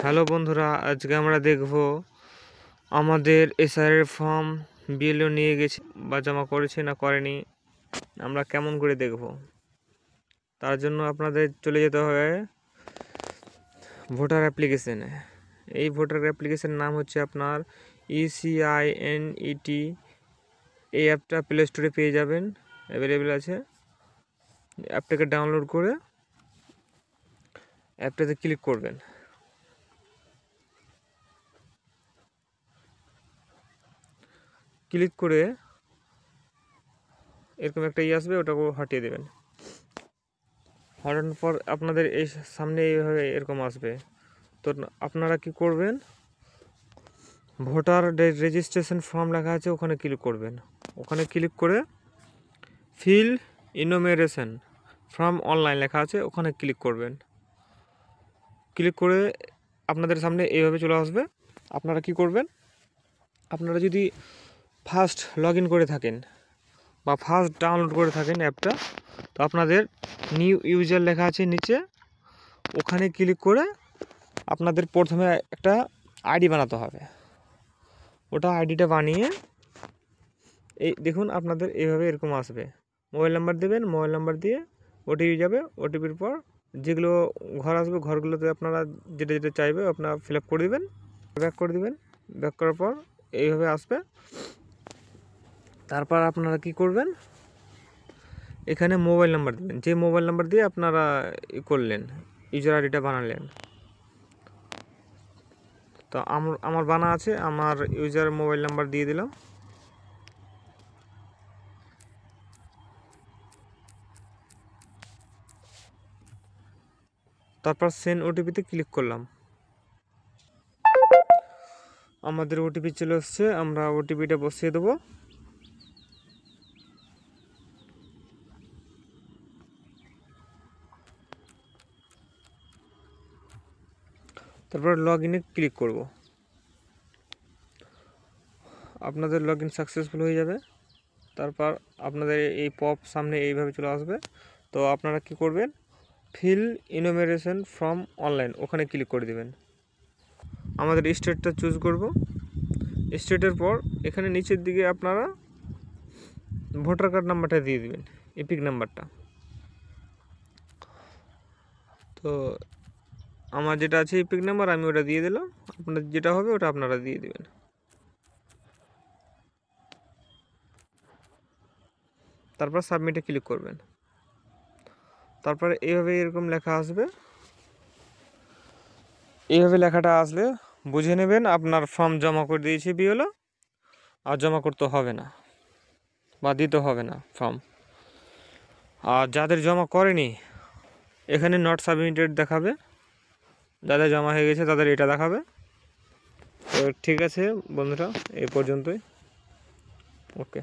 Hello বন্ধুরা, আজকে আমরা দেখব আমাদের এসআইআর ফর্ম বিএলও নিয়ে গেছে বা জমা করেছে না করেনি, আমরা কেমন করে দেখব। তার জন্য আপনাদের চলে যেতে হবে ভোটার অ্যাপ্লিকেশনে। এই ভোটার অ্যাপ্লিকেশনের নাম হচ্ছে আপনার ECINET। এই অ্যাপটা প্লে স্টোরে পেয়ে যাবেন, অ্যাভেলেবেল আছে। অ্যাপটাকে ডাউনলোড করে অ্যাপটাতে ক্লিক করবেন। ক্লিক করে এরকম একটা আসবে, ওটাকে হটিয়ে দেবেন। হটানোর পর আপনাদের এই সামনে এইভাবে এরকম আসবে। তো আপনারা কি করবেন, ভোটার রেজিস্ট্রেশন ফর্ম লেখা আছে ওখানে ক্লিক করবেন। ওখানে ক্লিক করে ফিল ইনোমেরেশন ফর্ম অনলাইন লেখা আছে ওখানে ক্লিক করবেন। ক্লিক করে আপনাদের সামনে এইভাবে চলে আসবে। আপনারা কি করবেন, আপনারা যদি ফার্স্ট লগ ইন করে থাকেন বা ফার্স্ট ডাউনলোড করে থাকেন অ্যাপটা, তো আপনাদের নিউ ইউজার লেখা আছে নিচে, ওখানে ক্লিক করে আপনাদের প্রথমে একটা আইডি বানাতে হবে। ওটা আইডিটা বানিয়ে এই দেখুন আপনাদের এইভাবে এরকম আসবে। মোবাইল নাম্বার দেবেন, মোবাইল নাম্বার দিয়ে ওটিপি যাবে। ওটিপির পর যেগুলো ঘর আসবে, ঘরগুলোতে আপনারা যেটা যেটা চাইবে আপনারা ফিল আপ করে দেবেন, ব্যাক করে দেবেন। ব্যাক করার পর এইভাবে আসবে। তারপর আপনারা কি করবেন, এখানে মোবাইল নাম্বার দেবেন, যে মোবাইল নাম্বার দিয়ে আপনারা করলেন ইউজার আইডিটা বানালেন। তো আমার বানা আছে, আমার ইউজার মোবাইল নাম্বার দিয়ে দিলাম। তারপর সেন্ড ওটিপিতে ক্লিক করলাম। আমাদের ওটিপি চলে এসছে, আমরা ওটিপিটা বসিয়ে দেবো। তারপর লগ ইনে ক্লিক করব। আপনাদের লগ ইন সাকসেসফুল হয়ে যাবে। তারপর আপনাদের এই পপ সামনে এইভাবে চলে আসবে। তো আপনারা কি করবেন, ফিল ইনোমেরেশন ফর্ম অনলাইন ওখানে ক্লিক করে দেবেন। আমাদের স্টেটটা চুজ করব। স্টেটের পর এখানে নিচের দিকে আপনারা ভোটার কার্ড নাম্বারটা দিয়ে দিবেন, এপিক নাম্বারটা। তো আমার যেটা আছে এপিক নাম্বার, আমি ওটা দিয়ে দিলাম। আপনার যেটা হবে ওটা আপনারা দিয়ে দিবেন। তারপর সাবমিটে ক্লিক করবেন। তারপরে এইভাবে এরকম লেখা আসবে। এইভাবে লেখাটা আসলে বুঝে নেবেন আপনার ফর্ম জমা করে দিয়েছে বিএলও, আর জমা করতে হবে না বা দিতে হবে না ফর্ম। আর যাদের জমা করেনি এখানে নট সাবমিটেড দেখাবে, যাদের জমা হয়ে গেছে তাদের এটা দেখাবে। তো ঠিক আছে বন্ধুরা, এই পর্যন্তই। ওকে।